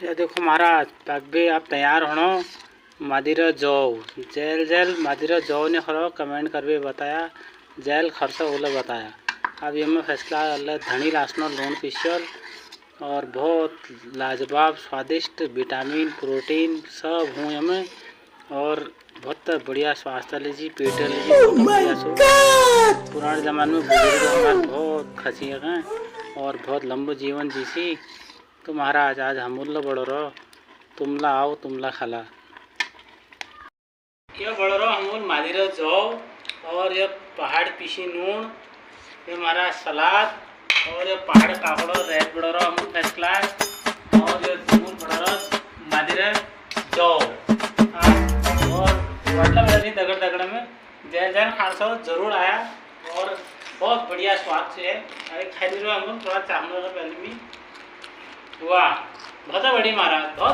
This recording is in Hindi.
ये देखो महाराज तक आप तैयार होनो मदिरा जौ जेल जेल मदिरा जौ ने खरो कमेंट कर भी बताया जेल खर्चा बोले बताया। अब ये में फैसला अल्लाह धनी लासनो लून पिसल और बहुत लाजवाब स्वादिष्ट विटामिन प्रोटीन सब हूँ हमें और बहुत बढ़िया स्वास्थ्य लीजिए पेट लीजिए पुराने ज़माने में बुजुर्ग हमारे बहुत खसी हैं और बहुत लंबा जीवन जीसी। तो महाराज आज हमूल्य बड़ो रहो तुमला आओ तुमला खला ये बड़ो रहो हमूल मादिरा जौ और ये पहाड़ पीसी नून ये हमारा सलाद और ये पहाड़ काकड़ो रेड बड़ो रहो हमूल फर्स्ट क्लास और ये हमूल बड़ो रहो मादिरा जौ और मतलब दगड़ दगड़ में जैन जैन खाना जरूर आया और बहुत बढ़िया स्वाद से है। अरे खाई लो हम थोड़ा चावल पहले भी वाह बहुत बड़ी महाराज बहुत